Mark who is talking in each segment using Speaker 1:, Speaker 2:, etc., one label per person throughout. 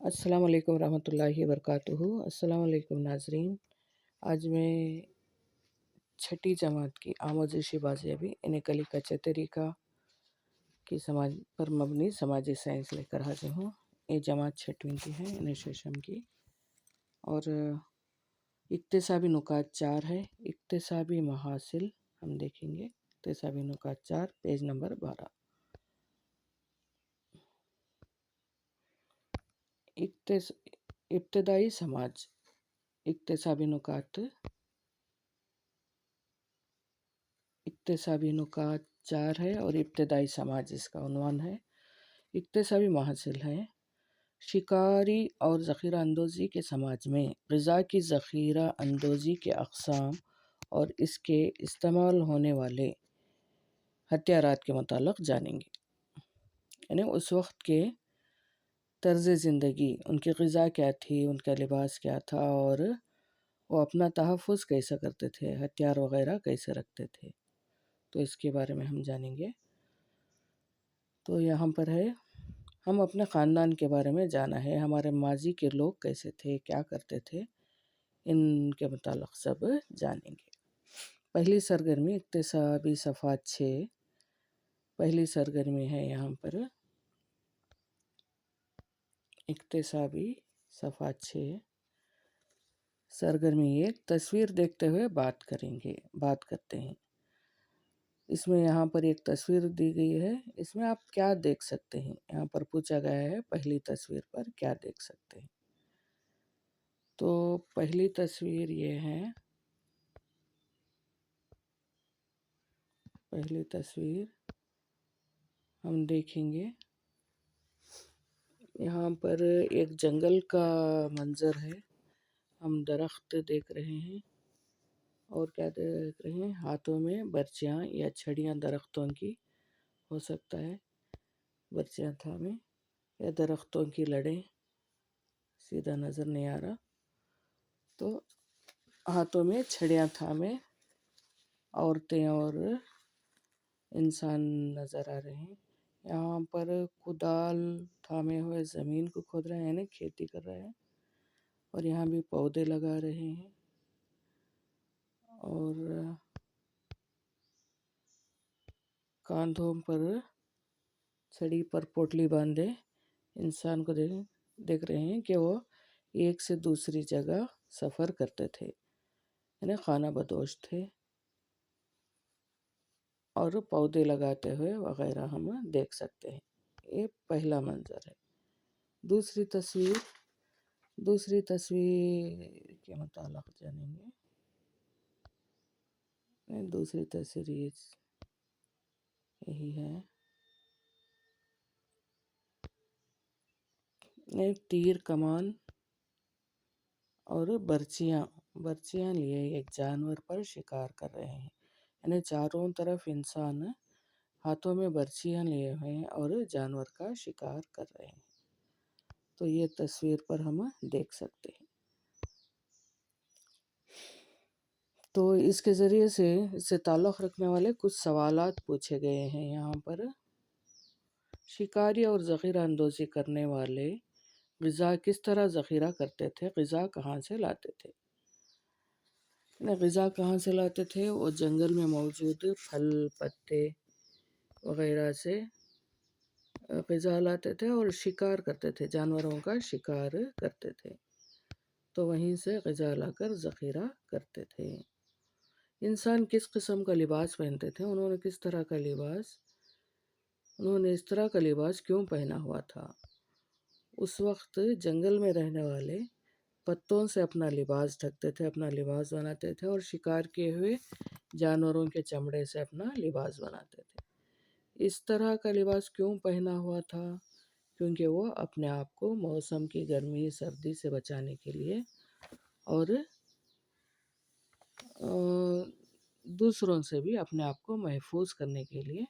Speaker 1: السلام علیکم ورحمۃ اللہ وبرکاتہ۔ السلام علیکم ناظرین، آج میں چھٹی جماعت کی آموزشی بازیابی یعنی کلی کا طریقہ کی سماج پر مبنی سماجی سائنس لے کر حاضر ہوں۔ یہ جماعت چھٹویں کی ہے انیشیشن کی، اور اقتصابی نکات 4 ہے۔ اقتصابی محاصل ہم دیکھیں گے، اقتصابی نکات 4 پیج نمبر 12۔ ابتدائی سماج، اقتصابی نکات 4 ہے اور ابتدائی سماج اس کا عنوان ہے۔ اقتصابی محاصل ہے شکاری اور ذخیرہ اندوزی کے سماج میں غذا کی ذخیرہ اندوزی کے اقسام اور اس کے استعمال ہونے والے ہتھیارات کے متعلق جانیں گے، یعنی اس وقت کے طرز زندگی، ان کی غذا کیا تھی، ان کا لباس کیا تھا، اور وہ اپنا تحفظ کیسا کرتے تھے، ہتھیار وغیرہ کیسے رکھتے تھے، تو اس کے بارے میں ہم جانیں گے۔ تو یہاں پر ہے ہم اپنے خاندان کے بارے میں جانا ہے، ہمارے ماضی کے لوگ کیسے تھے، کیا کرتے تھے، ان کے متعلق سب جانیں گے۔ پہلی سرگرمی اقتصابی صفحات 6، پہلی سرگرمی ہے یہاں پر اقتصابی صفحات 6، سرگرمی 1، تصویر دیکھتے ہوئے بات کرتے ہیں۔ اس میں یہاں پر ایک تصویر دی گئی ہے، اس میں آپ کیا دیکھ سکتے ہیں، یہاں پر پوچھا گیا ہے پہلی تصویر پر کیا دیکھ سکتے ہیں۔ تو پہلی تصویر یہ ہے، پہلی تصویر ہم دیکھیں گے، یہاں پر ایک جنگل کا منظر ہے، ہم درخت دیکھ رہے ہیں، اور کیا دیکھ رہے ہیں، ہاتھوں میں برچیاں یا چھڑیاں درختوں کی ہو سکتا ہے، برچیاں تھامے یا درختوں کی لڑیں، سیدھا نظر نہیں آ رہا، تو ہاتھوں میں چھڑیاں تھامے عورتیں اور انسان نظر آ رہے ہیں۔ یہاں پر کدال تھامے ہوئے زمین کو کھود رہے ہیں، یعنی کھیتی کر رہے ہیں، اور یہاں بھی پودے لگا رہے ہیں، اور کاندھوں پر چھڑی پر پوٹلی باندھے انسان کو دیکھ رہے ہیں کہ وہ ایک سے دوسری جگہ سفر کرتے تھے، یعنی خانہ بدوش تھے، اور پودے لگاتے ہوئے وغیرہ ہم دیکھ سکتے ہیں۔ یہ پہلا منظر ہے۔ دوسری تصویر کے متعلق جانیں گے۔ دوسری تصویر یہی ہے، تیر کمان اور برچیاں لیے ایک جانور پر شکار کر رہے ہیں، یعنی چاروں طرف انسان ہاتھوں میں برچیاں لیے ہوئے ہیں اور جانور کا شکار کر رہے ہیں، تو یہ تصویر پر ہم دیکھ سکتے ہیں۔ تو اس کے ذریعے سے اس سے تعلق رکھنے والے کچھ سوالات پوچھے گئے ہیں۔ یہاں پر شکاری اور ذخیرہ اندوزی کرنے والے غذا کس طرح ذخیرہ کرتے تھے، غذا کہاں سے لاتے تھے؟ غذا کہاں سے لاتے تھے؟ وہ جنگل میں موجود پھل پتے وغیرہ سے غذا لاتے تھے اور شکار کرتے تھے، جانوروں کا شکار کرتے تھے، تو وہیں سے غذا لا کر ذخیرہ کرتے تھے۔ انسان کس قسم کا لباس پہنتے تھے؟ انہوں نے اس طرح کا لباس کیوں پہنا ہوا تھا؟ اس وقت جنگل میں رہنے والے پتوں سے اپنا لباس ڈھکتے تھے، اپنا لباس بناتے تھے، اور شکار کیے ہوئے جانوروں کے چمڑے سے اپنا لباس بناتے تھے۔ اس طرح کا لباس کیوں پہنا ہوا تھا؟ کیونکہ وہ اپنے آپ کو موسم کی گرمی سردی سے بچانے کے لیے اور دوسروں سے بھی اپنے آپ کو محفوظ کرنے کے لیے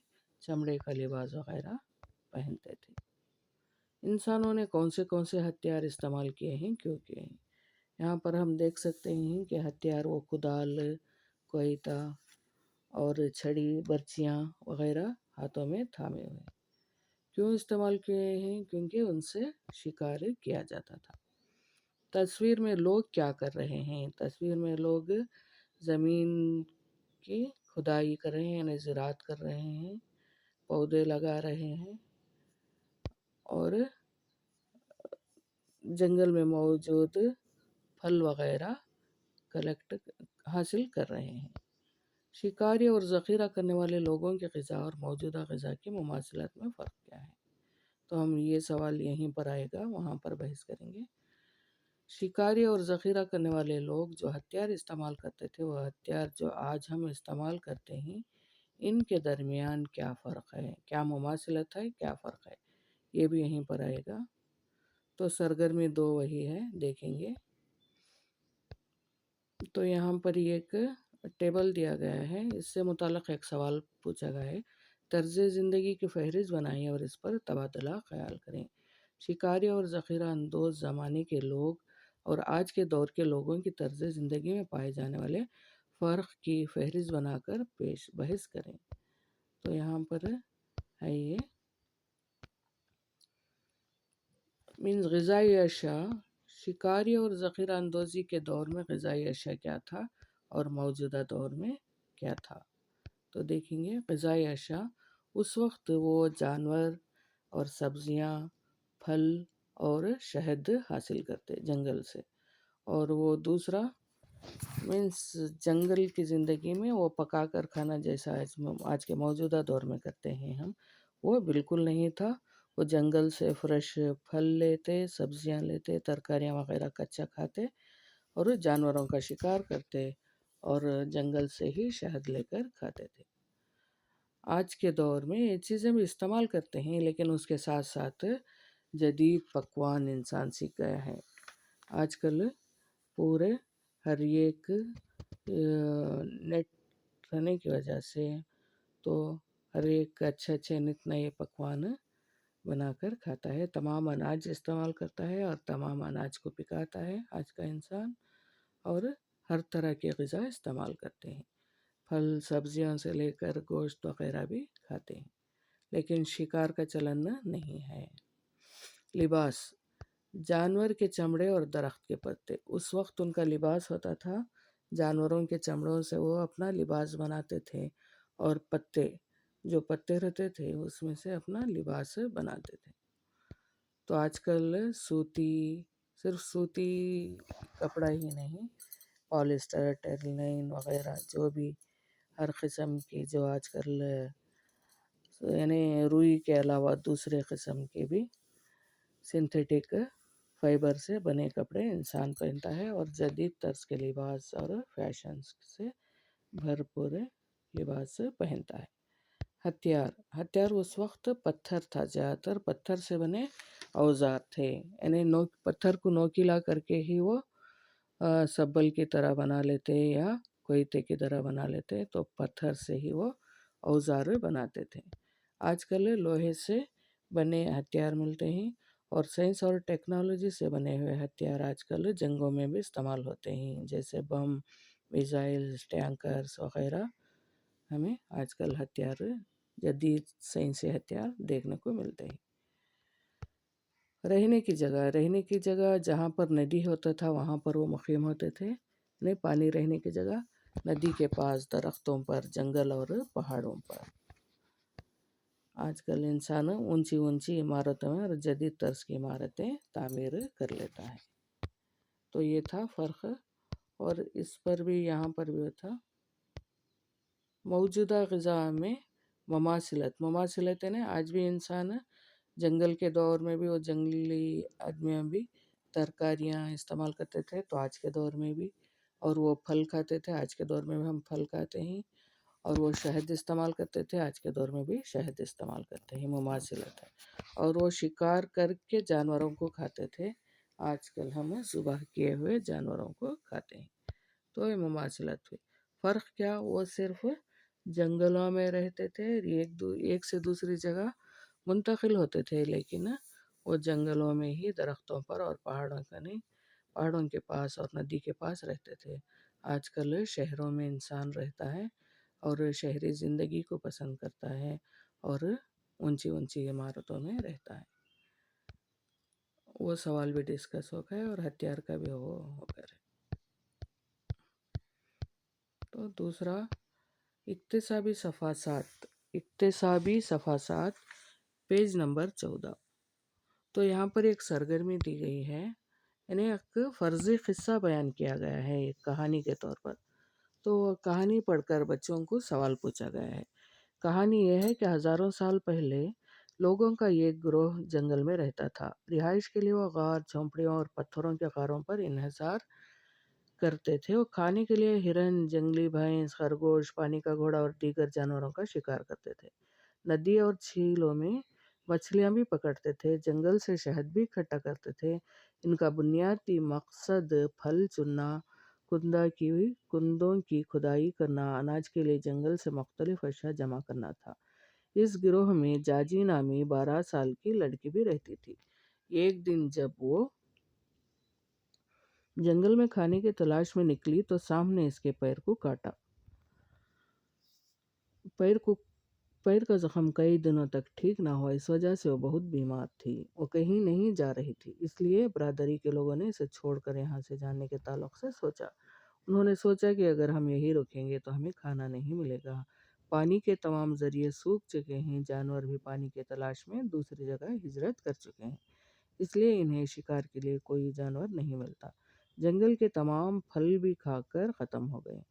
Speaker 1: چمڑے کا لباس وغیرہ پہنتے تھے۔ انسانوں نے کون سے ہتھیار استعمال کیے ہیں، کیوں کیے ہیں؟ یہاں پر ہم دیکھ سکتے ہیں کہ ہتھیار وہ کدال، کوئتہ اور چھڑی، برچیاں وغیرہ ہاتھوں میں تھامے ہوئے، کیوں استعمال کیے ہیں؟ کیونکہ ان سے شکار کیا جاتا تھا۔ تصویر میں لوگ کیا کر رہے ہیں؟ تصویر میں لوگ زمین کی کھدائی کر رہے ہیں، یعنی زراعت کر رہے ہیں، پودے لگا رہے ہیں اور جنگل میں موجود پھل وغیرہ حاصل کر رہے ہیں۔ شکاری اور ذخیرہ کرنے والے لوگوں کی غذا اور موجودہ غذا کی مماثلت میں فرق کیا ہے؟ تو ہم یہ سوال یہیں پر آئے گا، وہاں پر بحث کریں گے۔ شکاری اور ذخیرہ کرنے والے لوگ جو ہتھیار استعمال کرتے تھے، وہ ہتھیار جو آج ہم استعمال کرتے ہیں، ان کے درمیان کیا فرق ہے، کیا مماثلت ہے، کیا فرق ہے، یہ بھی یہیں پر آئے گا۔ تو سرگرمی 2 وہی ہے، دیکھیں گے۔ تو یہاں پر ایک ٹیبل دیا گیا ہے، اس سے متعلق ایک سوال پوچھا گیا ہے۔ طرز زندگی کی فہرست بنائیں اور اس پر تبادلہ خیال کریں۔ شکاری اور ذخیرہ اندوز زمانے کے لوگ اور آج کے دور کے لوگوں کی طرز زندگی میں پائے جانے والے فرق کی فہرست بنا کر بحث کریں۔ تو یہاں پر ہے یہ غذائی اشیاء۔ شکاری اور ذخیرہ اندوزی کے دور میں غذائی اشیاء کیا تھا اور موجودہ دور میں کیا تھا؟ تو دیکھیں گے، غذائی اشیاء اس وقت وہ جانور اور سبزیاں، پھل اور شہد حاصل کرتے جنگل سے، اور وہ دوسرا جنگل کی زندگی میں وہ پکا کر کھانا جیسا آج کے موجودہ دور میں کرتے ہیں ہم، وہ بالکل نہیں تھا۔ وہ جنگل سے فریش پھل لیتے، سبزیاں لیتے، ترکاریاں وغیرہ کچا کھاتے اور جانوروں کا شکار کرتے اور جنگل سے ہی شہد لے کر کھاتے تھے۔ آج کے دور میں یہ چیزیں بھی استعمال کرتے ہیں، لیکن اس کے ساتھ ساتھ جدید پکوان انسان سیکھ گیا ہے۔ آج کل پورے ہر ایک نیٹ رہنے کی وجہ سے تو ہر ایک اچھے نت نئے پکوان بنا کر کھاتا ہے، تمام اناج استعمال کرتا ہے اور تمام اناج کو پکاتا ہے آج کا انسان، اور ہر طرح کی غذا استعمال کرتے ہیں، پھل سبزیاں سے لے کر گوشت وغیرہ بھی کھاتے ہیں، لیکن شکار کا چلن نہیں ہے۔ لباس، جانور کے چمڑے اور درخت کے پتے، اس وقت ان کا لباس ہوتا تھا، جانوروں کے چمڑوں سے وہ اپنا لباس بناتے تھے، اور پتے جو پتے رہتے تھے اس میں سے اپنا لباس بناتے تھے۔ تو آج کل صرف سوتی کپڑا ہی نہیں، پالیسٹر، ٹیرلائن وغیرہ جو بھی ہر قسم کی جو آج کل یعنی روئی کے علاوہ دوسرے قسم کے بھی سنتھیٹک فائبر سے بنے کپڑے انسان پہنتا ہے، اور جدید طرز کے لباس اور فیشن سے بھرپور لباس پہنتا ہے۔ ہتھیار اس وقت پتھر تھا، زیادہ تر پتھر سے بنے اوزار تھے، یعنی پتھر کو نوکیلا کر کے ہی وہ سبل کی طرح بنا لیتے یا کوئتے کی طرح بنا لیتے، تو پتھر سے ہی وہ اوزار بناتے تھے۔ آج کل لوہے سے بنے ہتھیار ملتے ہیں، اور سائنس اور ٹیکنالوجی سے بنے ہوئے ہتھیار آج کل جنگوں میں بھی استعمال ہوتے ہیں، جیسے بم، میزائلز، ٹینکرز وغیرہ۔ ہمیں آج کل ہتھیار، جدید سائنسی ہتھیار دیکھنے کو ملتے ہیں۔ رہنے کی جگہ جہاں پر ندی ہوتا تھا وہاں پر وہ مقیم ہوتے تھے، نہیں پانی رہنے کی جگہ ندی کے پاس، درختوں پر، جنگل اور پہاڑوں پر۔ آج کل انسان اونچی عمارتوں میں اور جدید طرز کی عمارتیں تعمیر کر لیتا ہے۔ تو یہ تھا فرق، اور اس پر بھی یہاں پر بھی تھا موجودہ غذا میں مماثلت ہے نا۔ آج بھی انسان جنگل کے دور میں بھی وہ جنگلی آدمیاں بھی ترکاریاں استعمال کرتے تھے، تو آج کے دور میں بھی، اور وہ پھل کھاتے تھے، آج کے دور میں بھی ہم پھل کھاتے ہیں، اور وہ شہد استعمال کرتے تھے، آج کے دور میں بھی شہد استعمال کرتے ہیں، مماثلت ہے۔ اور وہ شکار کر کے جانوروں کو کھاتے تھے، آج کل ہم ذبح کیے ہوئے جانوروں کو کھاتے ہیں، تو یہ مماثلت ہوئی۔ فرق کیا؟ وہ صرف جنگلوں میں رہتے تھے، ایک سے دوسری جگہ منتقل ہوتے تھے، لیکن وہ جنگلوں میں ہی، درختوں پر اور پہاڑوں کے پاس اور ندی کے پاس رہتے تھے۔ آج کل شہروں میں انسان رہتا ہے اور شہری زندگی کو پسند کرتا ہے، اور اونچی اونچی عمارتوں میں رہتا ہے. وہ سوال بھی ڈسکس ہو گئے اور ہتھیار کا بھی ہو گئے. تو دوسرا اقتصابی صفحات پیج نمبر 14. تو یہاں پر ایک سرگرمی دی گئی ہے، یعنی ایک فرضی قصہ بیان کیا گیا ہے ایک کہانی کے طور پر. تو کہانی پڑھ کر بچوں کو سوال پوچھا گیا ہے. کہانی یہ ہے کہ ہزاروں سال پہلے لوگوں کا ایک گروہ جنگل میں رہتا تھا. رہائش کے لیے وہ غار، جھونپڑیوں اور پتھروں کے غاروں پر انحصار کرتے تھے. وہ کھانے کے لیے ہرن، جنگلی بھینس، خرگوش، پانی کا گھوڑا اور دیگر جانوروں کا شکار کرتے تھے. ندی اور جھیلوں میں مچھلیاں بھی پکڑتے تھے. جنگل سے شہد بھی اکٹھا کرتے تھے. ان کا بنیادی مقصد پھل چننا، کندوں کی کھدائی کرنا، اناج کے لیے جنگل سے مختلف اشیاء جمع کرنا تھا. اس گروہ میں جاجی نامی 12 سال کی لڑکی بھی رہتی تھی. ایک دن جب وہ جنگل میں کھانے کی تلاش میں نکلی تو سانپ نے اس کے پیر کو کاٹا. پیر کا زخم کئی دنوں تک ٹھیک نہ ہوا. اس وجہ سے وہ بہت بیمار تھی. وہ کہیں نہیں جا رہی تھی، اس لیے برادری کے لوگوں نے اسے چھوڑ کر یہاں سے جانے کے تعلق سے سوچا. انہوں نے سوچا کہ اگر ہم یہی رکیں گے تو ہمیں کھانا نہیں ملے گا. پانی کے تمام ذریعے سوکھ چکے ہیں. جانور بھی پانی کی تلاش میں دوسری جگہ ہجرت کر چکے ہیں، اس لیے انہیں شکار کے لیے کوئی جانور نہیں ملتا. جنگل کے تمام پھل بھی کھا کر ختم ہو گئے،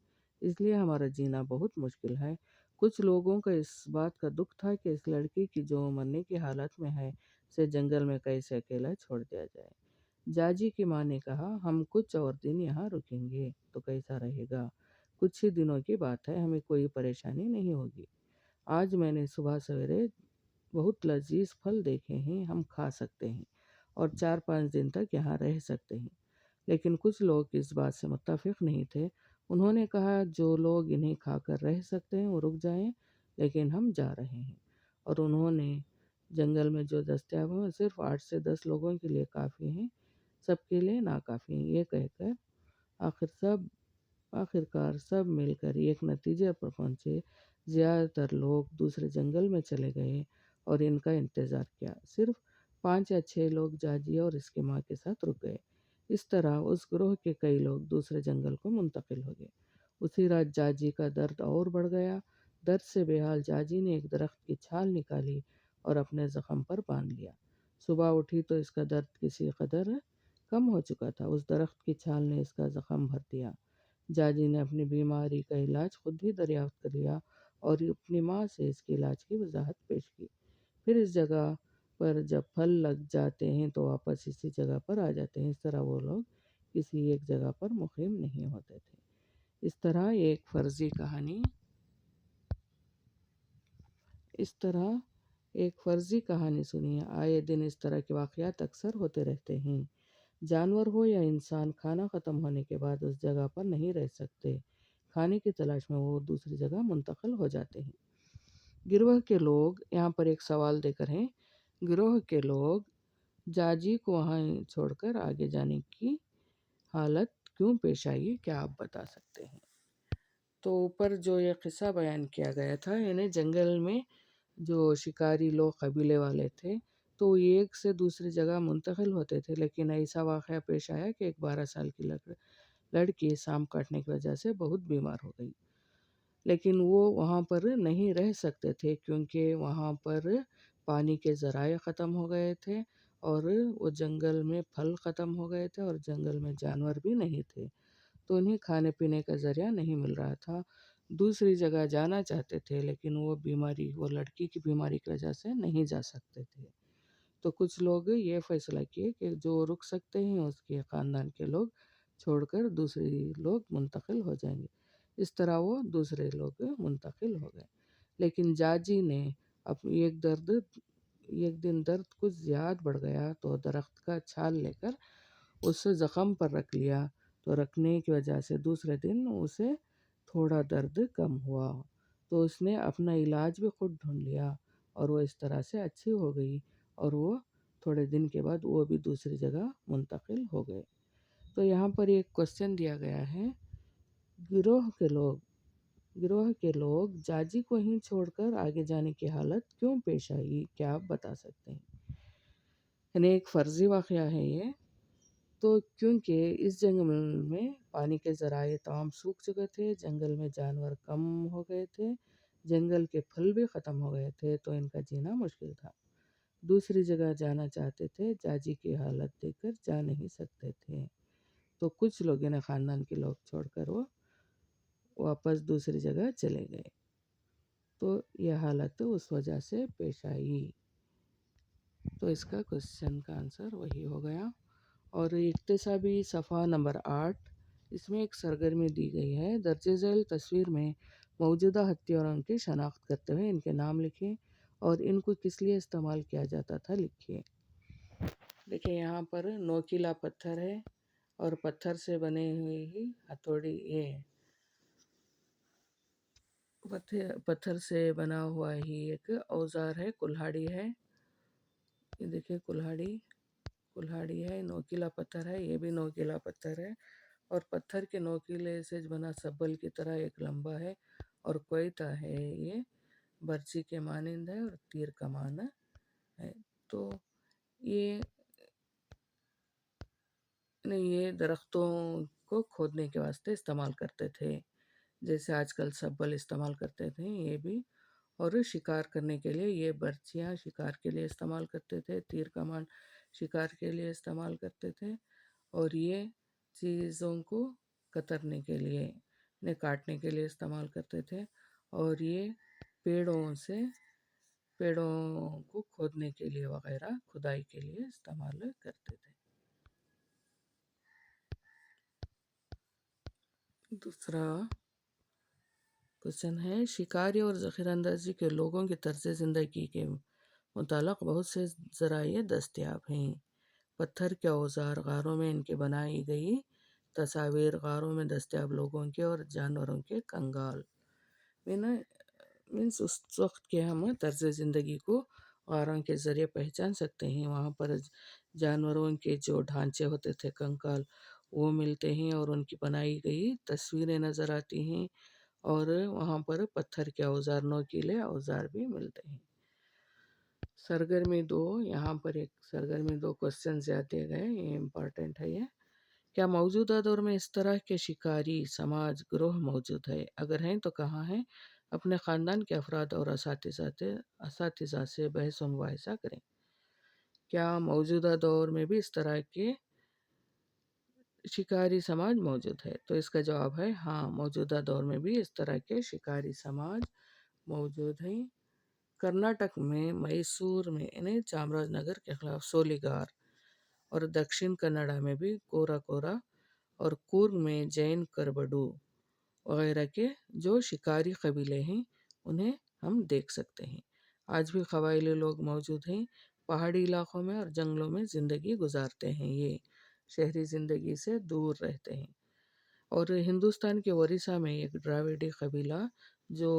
Speaker 1: اس لیے ہمارا جینا بہت مشکل ہے. کچھ لوگوں کا اس بات کا دکھ تھا کہ اس لڑکی کی جو مرنے کی حالت میں ہے اسے جنگل میں کیسے اکیلا چھوڑ دیا جائے. جاجی کی ماں نے کہا، ہم کچھ اور دن یہاں رکیں گے تو کیسا رہے گا؟ کچھ ہی دنوں کی بات ہے، ہمیں کوئی پریشانی نہیں ہوگی. آج میں نے صبح سویرے بہت لذیذ پھل دیکھے ہیں، ہم کھا سکتے ہیں اور 4-5 دن تک یہاں رہ سکتے ہیں. لیکن کچھ لوگ اس بات سے متفق نہیں تھے. انہوں نے کہا، جو لوگ انہیں کھا کر رہ سکتے ہیں وہ رک جائیں، لیکن ہم جا رہے ہیں. اور انہوں نے جنگل میں جو دستیاب ہیں وہ صرف 8 سے 10 لوگوں کے لیے کافی ہیں، سب کے لیے ناکافی ہیں. یہ کہہ کر آخرکار سب مل کر ایک نتیجے پر پہنچے. زیادہ تر لوگ دوسرے جنگل میں چلے گئے اور ان کا انتظار کیا. صرف 5 یا 6 لوگ جاجی اور اس کی ماں کے ساتھ رک گئے. اس طرح اس گروہ کے کئی لوگ دوسرے جنگل کو منتقل ہو گئے. اسی رات جاجی کا درد اور بڑھ گیا. درد سے بے حال جاجی نے ایک درخت کی چھال نکالی اور اپنے زخم پر باندھ لیا. صبح اٹھی تو اس کا درد کسی قدر کم ہو چکا تھا. اس درخت کی چھال نے اس کا زخم بھر دیا. جاجی نے اپنی بیماری کا علاج خود ہی دریافت کر لیا اور اپنی ماں سے اس کے علاج کی وضاحت پیش کی. پھر اس جگہ پر جب پھل لگ جاتے ہیں تو واپس اسی جگہ پر آ جاتے ہیں. اس طرح وہ لوگ کسی ایک جگہ پر مقیم نہیں ہوتے تھے. اس طرح ایک فرضی کہانی سنیے. آئے دن اس طرح کے واقعات اکثر ہوتے رہتے ہیں. جانور ہو یا انسان، کھانا ختم ہونے کے بعد اس جگہ پر نہیں رہ سکتے. کھانے کی تلاش میں وہ دوسری جگہ منتقل ہو جاتے ہیں. گروہ کے لوگ یہاں پر ایک سوال دے کر ہیں، گروہ کے لوگ جاجی کو وہاں چھوڑ کر آگے جانے کی حالت کیوں پیش آئی؟ کیا آپ بتا سکتے ہیں؟ تو اوپر جو یہ قصہ بیان کیا گیا تھا، یعنی جنگل میں جو شکاری لوگ قبیلے والے تھے تو ایک سے دوسری جگہ منتقل ہوتے تھے. لیکن ایسا واقعہ پیش آیا کہ ایک 12 سال کی لڑکی سانپ کاٹنے کی وجہ سے بہت بیمار ہو گئی. لیکن وہ وہاں پر نہیں رہ سکتے تھے کیونکہ وہاں پر پانی کے ذرائع ختم ہو گئے تھے اور وہ جنگل میں پھل ختم ہو گئے تھے اور جنگل میں جانور بھی نہیں تھے، تو انہیں کھانے پینے کا ذریعہ نہیں مل رہا تھا. دوسری جگہ جانا چاہتے تھے لیکن وہ لڑکی کی بیماری کی وجہ سے نہیں جا سکتے تھے. تو کچھ لوگ یہ فیصلہ کیے کہ جو رک سکتے ہیں اس کے خاندان کے لوگ چھوڑ کر دوسرے لوگ منتقل ہو جائیں گے. اس طرح وہ دوسرے لوگ منتقل ہو گئے. لیکن جاجی نے ایک دن درد کچھ زیادہ بڑھ گیا تو درخت کا چھال لے کر اس زخم پر رکھ لیا. تو رکھنے کی وجہ سے دوسرے دن اسے تھوڑا درد کم ہوا تو اس نے اپنا علاج بھی خود ڈھونڈ لیا اور وہ اس طرح سے اچھی ہو گئی اور وہ تھوڑے دن کے بعد وہ بھی دوسری جگہ منتقل ہو گئے. تو یہاں پر ایک کوسچن دیا گیا ہے، گروہ کے لوگ گروہ کے لوگ جاجی کو ہی چھوڑ کر آگے جانے کی حالت کیوں پیش آئی، کیا آپ بتا سکتے ہیں؟ یعنی ایک فرضی واقعہ ہے یہ، تو کیونکہ اس جنگل میں پانی کے ذرائع تمام سوکھ چکے تھے، جنگل میں جانور کم ہو گئے تھے، جنگل کے پھل بھی ختم ہو گئے تھے، تو ان کا جینا مشکل تھا۔ دوسری جگہ جانا چاہتے تھے، جاجی کی حالت دیکھ کر جا نہیں سکتے تھے، تو کچھ لوگ انہیں خاندان کے لوگ چھوڑ کر وہ واپس دوسری جگہ چلے گئے، تو یہ حالت اس وجہ سے پیش آئی۔ تو اس کا کوشچن کا آنسر وہی ہو گیا۔ اور اقتصابی صفحہ نمبر 8، اس میں ایک سرگرمی دی گئی ہے۔ درج ذیل تصویر میں موجودہ ہتھیاروں کی شناخت کرتے ہوئے ان کے نام لکھیں اور ان کو کس لیے استعمال کیا جاتا تھا لکھیے۔ دیکھیں یہاں پر نوکیلا پتھر ہے اور پتھر سے بنے ہوئے ہی ہتھوڑی، یہ پتھر سے بنا ہوا ہی ایک اوزار ہے، کلہاڑی ہے۔ یہ دیکھیں کلہاڑی ہے، نوکیلا پتھر ہے، یہ بھی نوکیلا پتھر ہے، اور پتھر کے نوکیلے سے بنا سبل کی طرح ایک لمبا ہے، اور کوئتہ ہے، یہ برچی کے مانند ہے اور تیر کمان ہے۔ تو یہ درختوں کو کھودنے کے واسطے استعمال کرتے تھے، جیسے آج کل سبل استعمال کرتے تھے، یہ بھی، اور شکار کرنے کے لیے یہ برچیاں شکار کے لیے استعمال کرتے تھے، تیر کمان شکار کے لیے استعمال کرتے تھے، اور یہ چیزوں کو کترنے کے لیے، انہیں کاٹنے کے لیے استعمال کرتے تھے، اور یہ پیڑوں کو کھودنے کے لیے وغیرہ کھدائی کے لیے استعمال کرتے تھے۔ دوسرا کوشچن ہے، شکاری اور ذخیرہ اندازی کے لوگوں کے طرز زندگی کے متعلق بہت سے ذرائع دستیاب ہیں۔ پتھر کے اوزار، غاروں میں ان کے بنائی گئی تصاویر، غاروں میں دستیاب لوگوں کے اور جانوروں کے کنگال، مینس اس وقت کے ہم طرز زندگی کو غاروں کے ذریعے پہچان سکتے ہیں۔ وہاں پر جانوروں کے جو ڈھانچے ہوتے تھے، کنکال، وہ ملتے ہیں، اور ان کی بنائی گئی تصویریں نظر آتی ہیں، اور وہاں پر پتھر کے اوزار، نوکیلے اوزار بھی ملتے ہیں۔ سرگرمی 2، یہاں پر ایک سرگرمی 2 کوشچن زیادہ دیے گئے، یہ امپورٹنٹ ہے۔ یہ کیا موجودہ دور میں اس طرح کے شکاری سماج گروہ موجود ہے؟ اگر ہیں تو کہاں ہیں؟ اپنے خاندان کے افراد اور اساتذہ سے بحث و مباحثہ کریں۔ کیا موجودہ دور میں بھی اس طرح کے شکاری سماج موجود ہے؟ تو اس کا جواب ہے ہاں، موجودہ دور میں بھی اس طرح کے شکاری سماج موجود ہیں۔ کرناٹک میں میسور میں چامراج نگر کے خلاف سولیگار، اور دکشن کنڑا میں بھی کورا کورا، اور کورگ میں جین کربڈو وغیرہ کے جو شکاری قبیلے ہیں انہیں ہم دیکھ سکتے ہیں۔ آج بھی قبائلی لوگ موجود ہیں، پہاڑی علاقوں میں اور جنگلوں میں زندگی گزارتے ہیں، یہ شہری زندگی سے دور رہتے ہیں۔ اور ہندوستان کے اڑیسہ میں ایک ڈراویڈی قبیلہ جو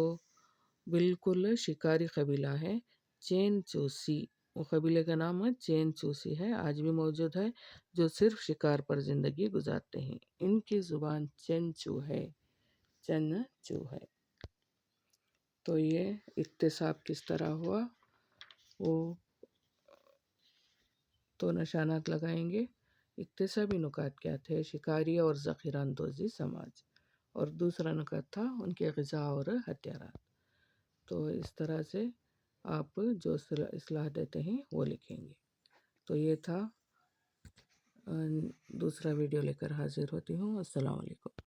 Speaker 1: بالکل شکاری قبیلہ ہے، چین چوسی، وہ قبیلے کا نام ہے چین چوسی ہے، آج بھی موجود ہے، جو صرف شکار پر زندگی گزارتے ہیں۔ ان کی زبان چین چو ہے۔ تو یہ اکتساب کس طرح ہوا، وہ تو نشانات لگائیں گے۔ اکتسابی نکات کیا تھے؟ شکاری اور ذخیرہ اندوزی سماج، اور دوسرا نکات تھا ان کے غذا اور ہتھیارات۔ تو اس طرح سے آپ جو اصلاح دیتے ہیں وہ لکھیں گے۔ تو یہ تھا، دوسرا ویڈیو لے کر حاضر ہوتی ہوں۔ السلام علیکم۔